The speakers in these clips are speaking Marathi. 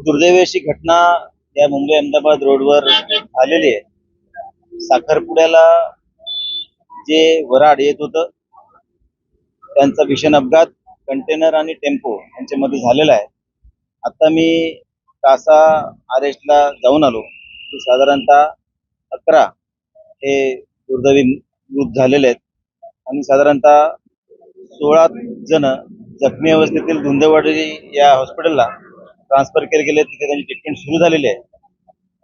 दुर्दैवी अशी घटना या मुंबई अहमदाबाद रोडवर झालेली आहे। साखरपुड्याला जे वराड येत होतं त्यांचा भीषण अपघात कंटेनर आणि टेम्पो यांच्यामध्ये झालेला आहे। आता मी कासा अरेस्टला जाऊन आलो। साधारणतः 11 हे दुर्दैवी मृत झालेले आहेत आणि साधारणतः 16 जण जखमी अवस्थेतील धुंदवाडी या हॉस्पिटलला ट्रान्सफर केले गेले। तिथे त्यांची ट्रीटमेंट सुरू झालेली आहे।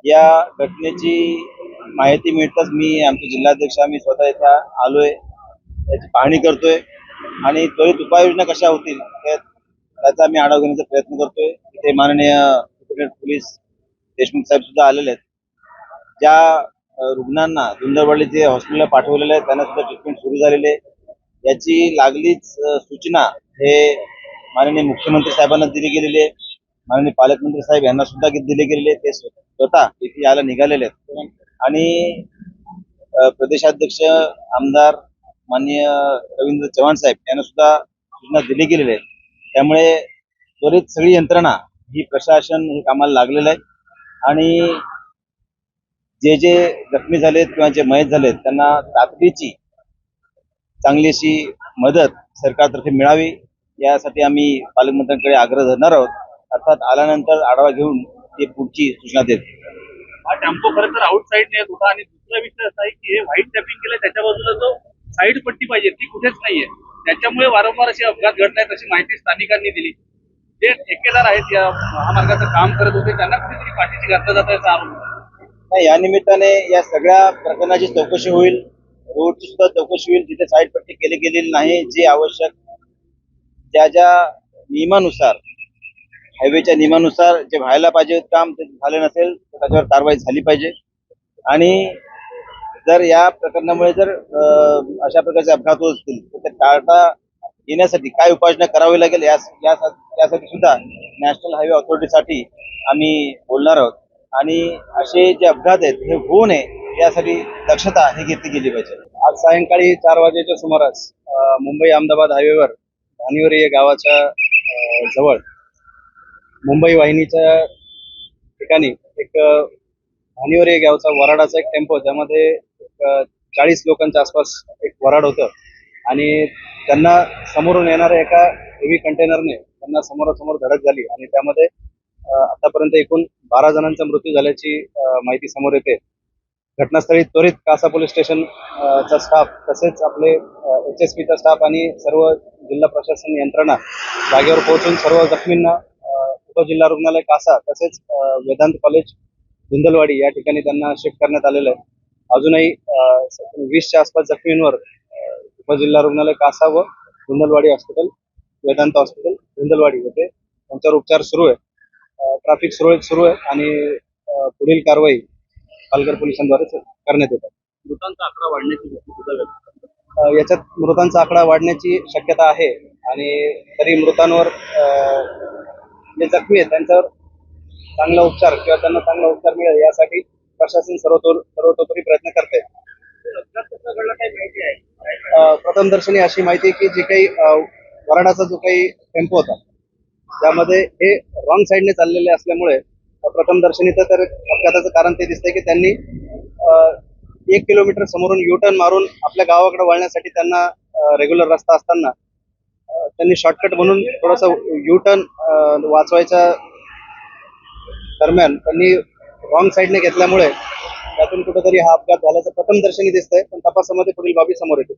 या घटनेची माहिती मिळताच मी आमचे जिल्हाध्यक्ष आम्ही स्वतः इथं आलोय, याची पाहणी करतोय आणि त्वरित उपाययोजना कशा होतील त्याचा आम्ही आढावा घेण्याचा प्रयत्न करतोय। इथे माननीय पोलीस देशमुख साहेब सुद्धा आलेले आहेत। ज्या रुग्णांना धुंदवाडी हॉस्पिटलला पाठवलेलं आहे त्यांना सुद्धा ट्रीटमेंट सुरू झालेली आहे। याची लागलीच सूचना हे माननीय मुख्यमंत्री साहेबांना दिली गेलेली आहे। माननीय पालकमंत्री साहेब यांना सुद्धा दिले गेलेले, ते स्वतः इथे यायला निघालेले आहेत आणि प्रदेशाध्यक्ष आमदार माननीय रवींद्र चव्हाण साहेब यांना सुद्धा सूचना दिली गेलेली आहे। त्यामुळे त्वरित सगळी यंत्रणा ही प्रशासन हे कामाला लागलेलं आहे आणि जे जखमी झालेत किंवा जे मयत झालेत त्यांना तातडीची चांगली अशी मदत सरकारतर्फे मिळावी यासाठी आम्ही पालकमंत्र्यांकडे आग्रह धरणार आहोत। अर्थात आल्यानंतर आढावा घेऊन ते पुढची सूचना देतील। हा टेम्पो खरं तर आउट साईडने येत होता आणि दुसरा विषय असा आहे की हे व्हाईट टॅपिंग केलं त्याच्या बाजूला जो साईड पट्टी पाहिजे ती कुठेच नाहीये। त्याच्यामुळे वारंवार असे अपघात घडत आहेत अशी माहिती स्थानिकांनी दिली। जे ठेकेदार आहेत या महामार्गाचं काम करत होते त्यांना कुठेतरी पाठीशी घातलं जात याचा आरोप नाही। या निमित्ताने या सगळ्या प्रकरणाची चौकशी होईल, रोडची सुद्धा चौकशी होईल। जिथे साईड पट्टी केली गेलेली नाही, जे आवश्यक ज्या नियमानुसार हायवेच्या नियमानुसार जे व्हायला पाहिजे काम ते झाले नसेल तर त्याच्यावर कारवाई झाली पाहिजे। आणि जर या प्रकरणामुळे जर अशा प्रकारचे अपघात होत असतील तर ते टाळता येण्यासाठी काय उपाययोजना करावी लागेल यासाठी सुद्धा नॅशनल हायवे ऑथॉरिटीसाठी आम्ही बोलणार आहोत आणि असे जे अपघात आहेत हे होऊ नये यासाठी दक्षता ही घेतली गेली पाहिजे। आज सायंकाळी 4 वाजेच्या सुमारास मुंबई अहमदाबाद हायवेवर धानिवरी या गावाच्या जवळ मुंबई वाहिनीच्या ठिकाणी एक धानिवरी या गावचा वराडाचा एक टेम्पो, ज्यामध्ये 40 लोकांच्या आसपास एक वराड होतं आणि त्यांना समोरून येणाऱ्या एका हेवी कंटेनरने त्यांना समोरासमोर धडक झाली आणि त्यामध्ये आतापर्यंत एकूण 12 जणांचा मृत्यू झाल्याची माहिती समोर येते। घटनास्थळी त्वरित कासा पोलीस स्टेशन चा स्टाफ तसेच आपले HSPचा स्टाफ आणि सर्व जिल्हा प्रशासन यंत्रणा जागेवर पोहोचून सर्व जखमींना उपजिल्हा रुग्णालय कासा तसेच वेदांत कॉलेज धुंदलवाडी या ठिकाणी त्यांना शिफ्ट करण्यात आलेलं आहे। अजूनही 20च्या आसपास जखमींवर उपजिल्हा रुग्णालय कासा व धुंदलवाडी हॉस्पिटल वेदांत हॉस्पिटल धुंदलवाडी येथे त्यांच्यावर उपचार सुरू आहे। ट्रॅफिक सुरळीत सुरू आहे आणि पुढील कारवाई पालघर पोलिसांद्वारे करण्यात येतात। मृतांचा आकडा वाढण्याची याच्यात मृतांचा आकडा वाढण्याची शक्यता आहे आणि तरी मृतांवर जे जखमी आहेत त्यांच्यावर चांगला उपचार किंवा त्यांना चांगला उपचार मिळेल यासाठी प्रशासन सर्वतोपरी प्रयत्न करते। प्रथमदर्शनी अशी माहिती की जी काही वराडाचा जो काही टेम्पो होता त्यामध्ये हे रॉंग साईडने चाललेले असल्यामुळे प्रथमदर्शनी तर अपघाताचं कारण ते दिसतंय की त्यांनी 1 किलोमीटर समोरून U-टर्न मारून आपल्या गावाकडे वळण्यासाठी त्यांना रेग्युलर रस्ता असताना त्यांनी शॉर्टकट म्हणून थोडासा U-टर्न वाचवायच्या दरम्यान त्यांनी रॉंग साईडने घेतल्यामुळे त्यातून कुठेतरी हा अपघात झाल्याचं प्रथमदर्शनी दिसतंय, पण तपासामध्ये पुढील बाबी समोर येतील।